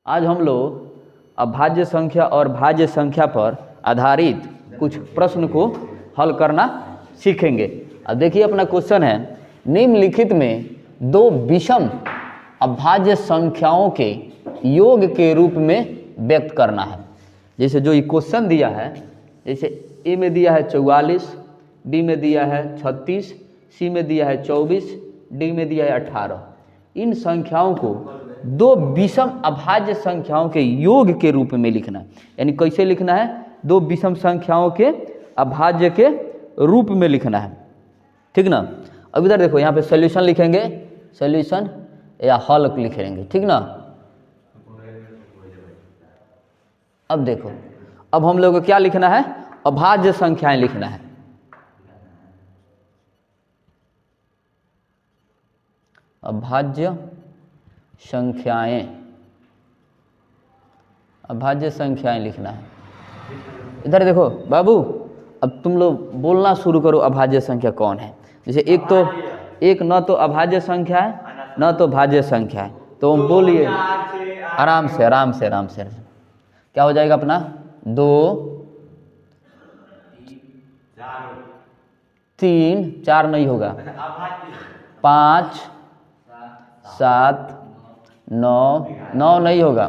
आज हम लोग अभाज्य संख्या और भाज्य संख्या पर आधारित कुछ प्रश्न को हल करना सीखेंगे। अब देखिए अपना क्वेश्चन है, निम्नलिखित में दो विषम अभाज्य संख्याओं के योग के रूप में व्यक्त करना है। जैसे जो ये क्वेश्चन दिया है, जैसे ए में दिया है 44, बी में दिया है 36, सी में दिया है 24, डी में दिया है 18। इन संख्याओं को दो विषम अभाज्य संख्याओं के योग के रूप में लिखना है। यानी कैसे लिखना है? दो विषम संख्याओं के अभाज्य के रूप में लिखना है, ठीक ना। अब इधर देखो, यहाँ पे सॉल्यूशन लिखेंगे, सॉल्यूशन या हल लिखेंगे, ठीक ना। अब देखो, अब हम लोग को क्या लिखना है? अभाज्य संख्याएं लिखना है। अभाज्य संख्याएं, अभाज्य संख्याएं लिखना है। इधर देखो बाबू, अब तुम लोग बोलना शुरू करो अभाज्य संख्या कौन है। जैसे एक न तो अभाज्य संख्या है न तो भाज्य संख्या है, तो हम बोलिए आराम से आराम से आराम से। क्या हो जाएगा अपना? 2 3 4 नहीं होगा, 5 7 9 नहीं होगा,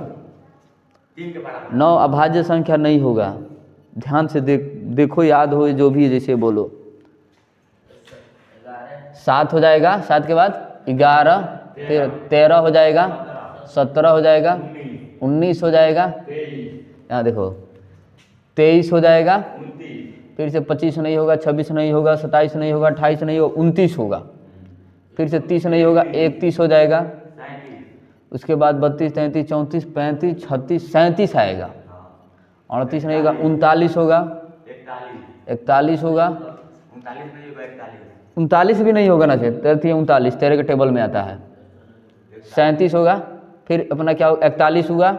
9 अभाज्य संख्या नहीं होगा। ध्यान से देखो, याद हो जो भी, जैसे बोलो। 7 हो जाएगा, 7 के बाद 11, फिर 13 हो जाएगा, 17 हो जाएगा, 19 हो जाएगा, यहाँ देखो 23 हो जाएगा, फिर से 25 नहीं होगा, 26 नहीं होगा, 27 नहीं होगा, 28 नहीं होगा, 29 होगा, फिर से 30 नहीं होगा, 31 हो जाएगा, उसके बाद 32 33 34 35 36 37 आएगा, 38 नहीं होगा, 39 होगा, 41 होगा, 39 भी नहीं होगा ना, 39 तेरे के टेबल में आता है, 37 होगा, फिर अपना क्या होगा, 41 हुआ,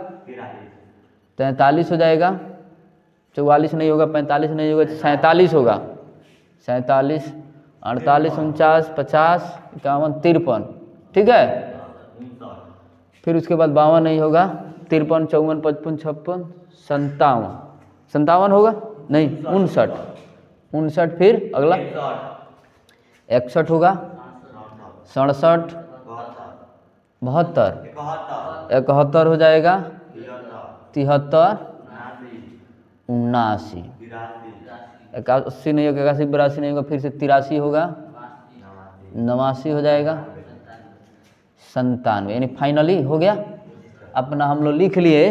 43 हो जाएगा, 44 नहीं होगा, 45 नहीं होगा, 47 होगा, 47 48 49 50 51 53, ठीक है। फिर उसके बाद 52 नहीं होगा, 53 54 55 56 57 होगा, नहीं 59, फिर अगला 61 होगा, 67 72 71 हो जाएगा, 73 79 81 नहीं होगा, 81 82 नहीं होगा, फिर से 83 होगा, 89 हो जाएगा, 97, यानी फाइनली हो गया अपना। हम लोग लिख लिए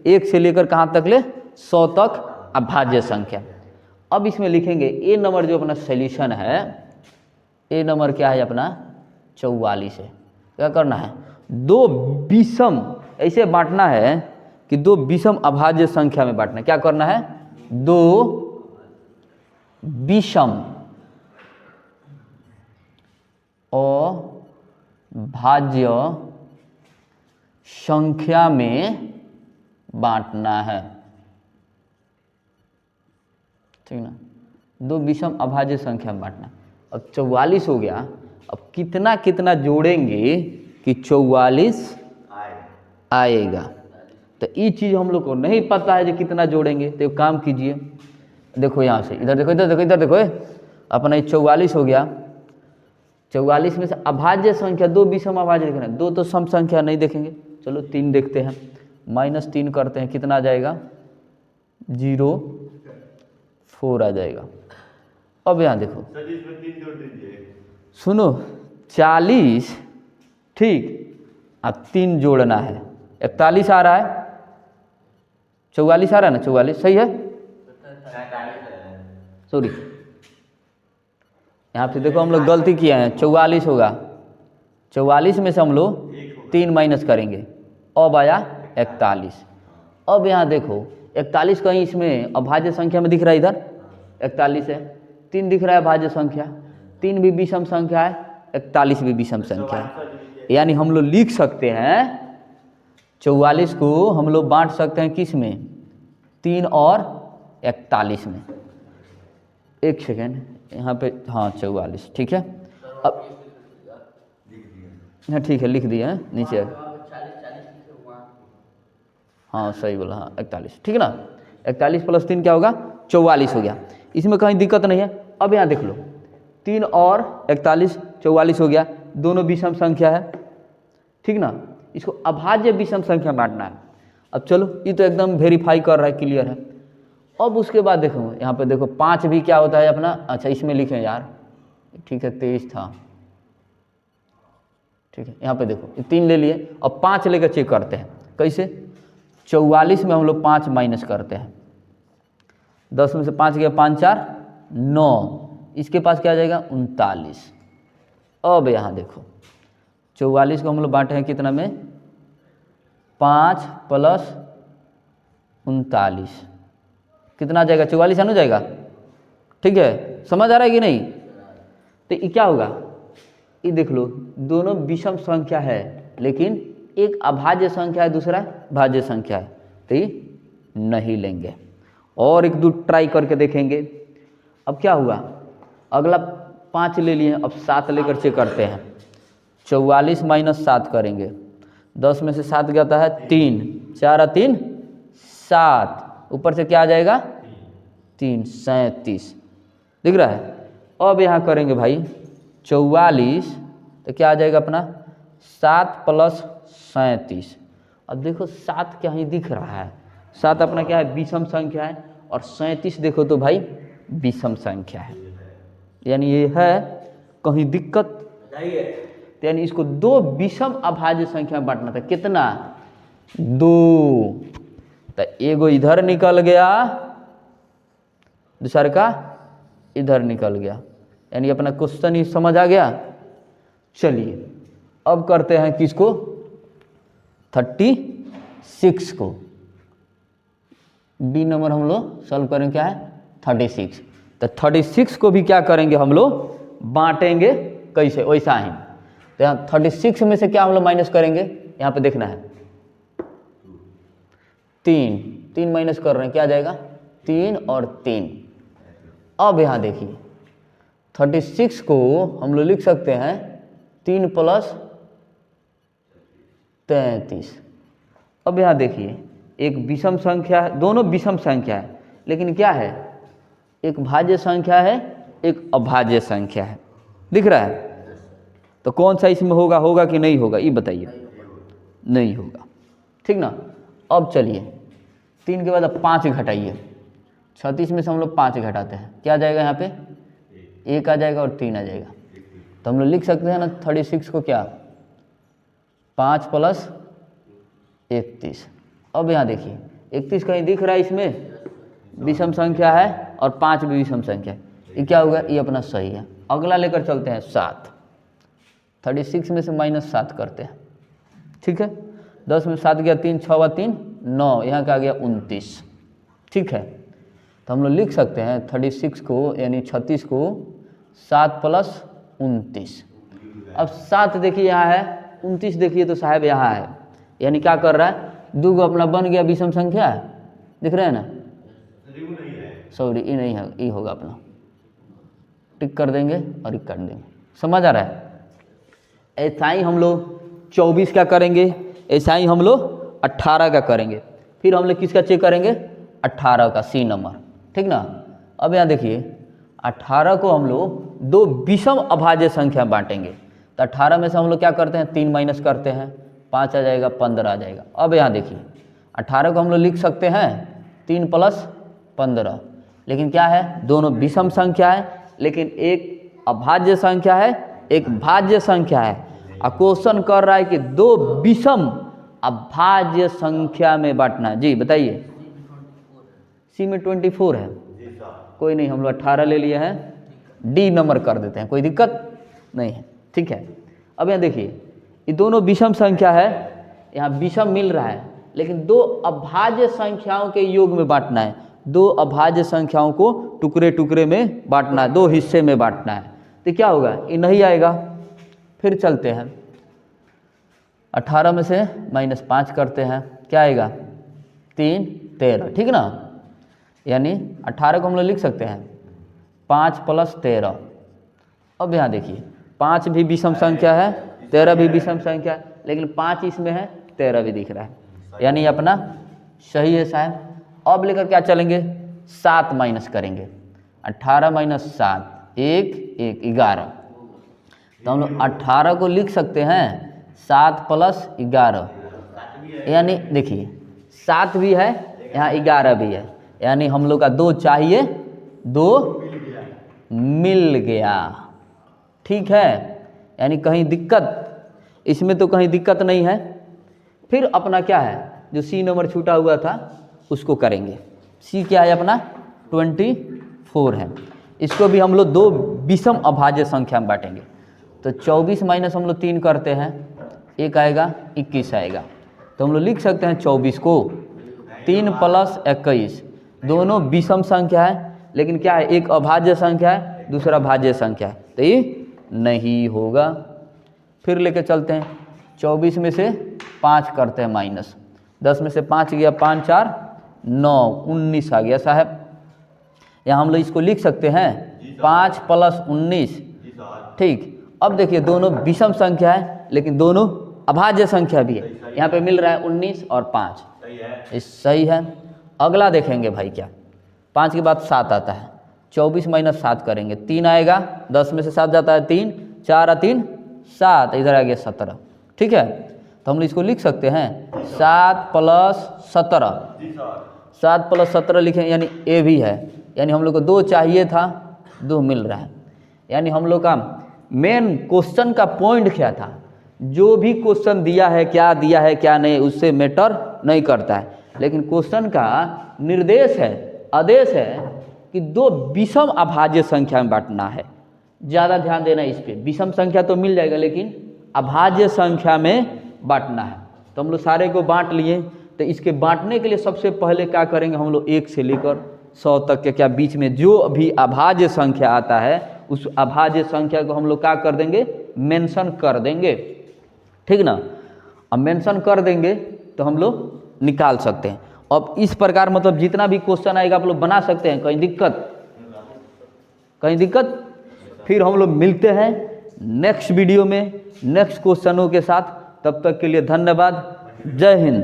1 से लेकर कहाँ तक ले? 100 तक अभाज्य संख्या। अब इसमें लिखेंगे ए नंबर जो अपना सॉल्यूशन है, ए नंबर क्या है अपना? 44 है। क्या करना है? दो विषम, ऐसे बांटना है कि दो विषम अभाज्य संख्या में बांटना है। क्या करना है? दो विषम अभाज्य संख्या में बांटना है, ठीक ना। दो विषम अभाज्य संख्या में बांटना। अब 44 हो गया, अब कितना कितना जोड़ेंगे कि 44 आएगा। तो ये चीज़ हम लोग को नहीं पता है जो कितना जोड़ेंगे, तो एक काम कीजिए, देखो यहाँ से, इधर देखो, इधर देखो, इधर देखो, अपना ये 44 हो गया। 44 में से अभाज्य संख्या, दो विषम अभाज्य लिखना है। 2 तो सम संख्या नहीं देखेंगे, चलो 3 देखते हैं, -3 करते हैं, कितना आ जाएगा? 0 4 आ जाएगा। अब यहाँ देखो, सुनो, 40, ठीक, अब 3 जोड़ना है, 41 आ रहा है, 44 आ रहा है ना, 44 सही है, सॉरी यहाँ पे देखो हम लोग गलती किए हैं, 44 होगा, 44 में से हम लोग 3 माइनस करेंगे, अब आया 41। अब यहाँ देखो 41 कहीं इसमें अभाज्य संख्या में दिख रहा है, इधर 41 है, 3 दिख रहा है भाज्य संख्या, 3 भी विषम संख्या है, 41 भी विषम संख्या है। यानी हम लोग लिख सकते हैं 44 को हम लोग बांट सकते हैं किस में? 3 और 41 में। एक सेकेंड यहाँ पे, हाँ 44, ठीक है। अब हाँ ठीक है, लिख दिया है नीचे। हाँ सही बोला, हाँ 41, ठीक है ना। 41 + 3 क्या होगा, 44 हो गया। इसमें कहीं दिक्कत नहीं है। अब यहाँ देख लो, 3 और 41 44 हो गया, दोनों विषम संख्या है, ठीक ना। इसको अभाज्य विषम संख्या बांटना है। अब चलो, ये तो एकदम वेरीफाई कर रहा है, क्लियर है। अब उसके बाद देखो यहाँ पे देखो 5 भी क्या होता है अपना, अच्छा इसमें लिखें यार, ठीक है 23 था, ठीक है। यहाँ पे देखो ये 3 ले लिए, अब 5 लेकर चेक करते हैं। कैसे, 44 में हम लोग 5 माइनस करते हैं, 10 में से 5 गया, 5 4 9, इसके पास क्या आ जाएगा 39। अब यहाँ देखो 44 को हम लोग बांटे हैं कितना में, 5 + 39, कितना आ जाएगा, 44 आना जाएगा, ठीक है। समझ आ रहा है कि नहीं। तो ये क्या होगा, ये देख लो, दोनों विषम संख्या है, लेकिन एक अभाज्य संख्या है, दूसरा भाज्य संख्या है, तो ये नहीं लेंगे। और एक दो ट्राई करके देखेंगे। अब क्या हुआ, अगला 5 ले लिए, अब 7 लेकर चेक करते हैं। 44 - 7 करेंगे, 10 में से 7 जाता है 3, 4 और 3 7, ऊपर से क्या आ जाएगा 3, 37, दिख रहा है। अब यहाँ करेंगे भाई 44, तो क्या आ जाएगा अपना 7 + 37। अब देखो 7 क्या ही दिख रहा है, 7 अपना क्या है, विषम संख्या है, और 37 देखो तो भाई विषम संख्या है, यानी ये है कहीं दिक्कत, यानी इसको 2 विषम अभाज्य संख्या में बांटना था। कितना, 2, तो एगो इधर निकल गया, दूसरा का इधर निकल गया, यानी अपना क्वेश्चन ही समझ आ गया। चलिए अब करते हैं किसको, 36 को। बी नंबर हम लोग सॉल्व करेंगे, क्या है 36। तो 36 को भी क्या करेंगे हम लोग, बांटेंगे कैसे, वैसा ही। तो यहाँ 36 में से क्या हम लोग माइनस करेंगे, यहाँ पे देखना है 3 माइनस कर रहे हैं, क्या आ जाएगा 3 और 3। अब यहाँ देखिए 36 को हम लोग लिख सकते हैं 3 + 33। अब यहाँ देखिए एक विषम संख्या है, दोनों विषम संख्या है, लेकिन क्या है, एक भाज्य संख्या है, एक अभाज्य संख्या है, दिख रहा है। तो कौन सा इसमें होगा, होगा कि नहीं होगा, ये बताइए। नहीं होगा, ठीक ना। अब चलिए 3 के बाद अब 5 घटाइए, 36 में से हम लोग 5 घटाते हैं, क्या आ जाएगा यहाँ पे 1 आ जाएगा और 3 आ जाएगा। तो हम लोग लिख सकते हैं ना 36 को क्या, 5 + 31। अब यहाँ देखिए 31 कहीं दिख रहा है, इसमें विषम संख्या है और 5 भी विषम संख्या है, ये क्या होगा, ये अपना सही है। अगला लेकर चलते हैं 7, 36 में से -7 करते हैं, ठीक है। 10 में 7 गया 3, 6 व 3 9, यहाँ का आ गया 29, ठीक है। तो हम लोग लिख सकते हैं 36 को, यानी 36 को 7 + 29। अब 7 देखिए यहाँ है, 29 देखिए तो साहब यहाँ है, यानी क्या कर रहा है, 2 को अपना बन गया विषम संख्या, दिख रहे हैं ना, सॉरी ये नहीं है, ये होगा अपना, टिक कर देंगे और एक कर देंगे, समझ आ रहा है। ऐसा ही हम लोग 24 का करेंगे, ऐसा ही हम लोग 18 का करेंगे, फिर हम लोग किसका चेक करेंगे, 18 का, सी नंबर, ठीक ना। अब यहाँ देखिए 18 को हम लोग 2 विषम अभाज्य संख्या बांटेंगे। तो 18 में से हम लोग क्या करते हैं, 3 माइनस करते हैं, 5 आ जाएगा, 15 आ जाएगा। अब यहाँ देखिए 18 को हम लोग लिख सकते हैं 3 + 15, लेकिन क्या है, दोनों विषम संख्या है, लेकिन एक अभाज्य संख्या है, एक भाज्य संख्या है। और क्वेश्चन कर रहा है कि 2 विषम अभाज्य संख्या में बांटना है। जी बताइए, सी में 24 है, कोई नहीं, हम लोग 18 ले लिए हैं, डी नंबर कर देते हैं, कोई दिक्कत नहीं है, ठीक है। अब यहाँ देखिए ये दोनों विषम संख्या है, यहाँ विषम मिल रहा है, लेकिन 2 अभाज्य संख्याओं के योग में बांटना है, 2 अभाज्य संख्याओं को टुकड़े टुकड़े में बांटना है, 2 हिस्से में बांटना है। तो क्या होगा, ये नहीं आएगा। फिर चलते हैं 18 में से -5 करते हैं, क्या आएगा 3 13, ठीक ना। यानी 18 को हम लोग लिख सकते हैं 5 + 13। अब यहाँ देखिए 5 भी विषम संख्या है, 13 भी विषम संख्या है, लेकिन 5 इसमें है, 13 भी दिख रहा है, यानी अपना सही है साहब। अब लेकर क्या चलेंगे, 7 माइनस करेंगे, 18 माइनस 7 1 1 11। तो हम लोग 18 को लिख सकते हैं 7 प्लस 11, यानी देखिए 7 भी है यहाँ 11 भी है, यानी हम लोग का 2 चाहिए, 2 मिल गया। ठीक है, यानी कहीं दिक्कत इसमें तो कहीं दिक्कत नहीं है। फिर अपना क्या है, जो सी नंबर छूटा हुआ था उसको करेंगे। सी क्या है अपना 24 है। इसको भी हम लोग 2 विषम अभाज्य संख्या में बांटेंगे। तो 24 माइनस हम लोग 3 करते हैं, 1 आएगा 21 आएगा। तो हम लोग लिख सकते हैं 24 को 3 प्लस 21, दोनों विषम संख्या है, लेकिन क्या है, एक अभाज्य संख्या है, दूसरा भाज्य संख्या है, तो ये नहीं होगा। फिर लेके चलते हैं, 24 में से 5 करते हैं माइनस, 10 में से 5 गया 5 4 9 19 आ गया साहब। यहाँ हम लोग इसको लिख सकते हैं 5 प्लस 19। ठीक, अब देखिए दोनों विषम संख्या है, लेकिन दोनों अभाज्य संख्या भी है। यहाँ पे मिल रहा है 19 और 5, सही है। अगला देखेंगे भाई, क्या 5 के बाद 7 आता है, 24 माइनस 7 करेंगे, 3 आएगा, 10 में से 7 जाता है 3, 4 और 3 7, इधर आ गया 17। ठीक है, तो हम लोग इसको लिख सकते हैं 7 प्लस 17, 7 प्लस 17 लिखें, यानी ए भी है, यानी हम लोग को 2 चाहिए था, 2 मिल रहा है। यानी हम लोग का मेन क्वेश्चन का पॉइंट क्या था, जो भी क्वेश्चन दिया है, क्या दिया है क्या नहीं, उससे मैटर नहीं करता है, लेकिन क्वेश्चन का निर्देश है, आदेश है कि 2 विषम अभाज्य संख्या में बांटना है। ज़्यादा ध्यान देना इस पे, विषम संख्या तो मिल जाएगा, लेकिन अभाज्य संख्या में बांटना है। तो हम लोग सारे को बांट लिए। तो इसके बांटने के लिए सबसे पहले क्या करेंगे, हम लोग 1 से लेकर 100 तक के क्या बीच में जो भी अभाज्य संख्या आता है, उस अभाज्य संख्या को हम लोग क्या कर देंगे, मेंशन कर देंगे। ठीक ना, अब मेंशन कर देंगे तो हम लोग निकाल सकते हैं। अब इस प्रकार मतलब जितना भी क्वेश्चन आएगा आप लोग बना सकते हैं, कहीं दिक्कत। फिर हम लोग मिलते हैं नेक्स्ट वीडियो में नेक्स्ट क्वेश्चनों के साथ। तब तक के लिए धन्यवाद। जय हिंद।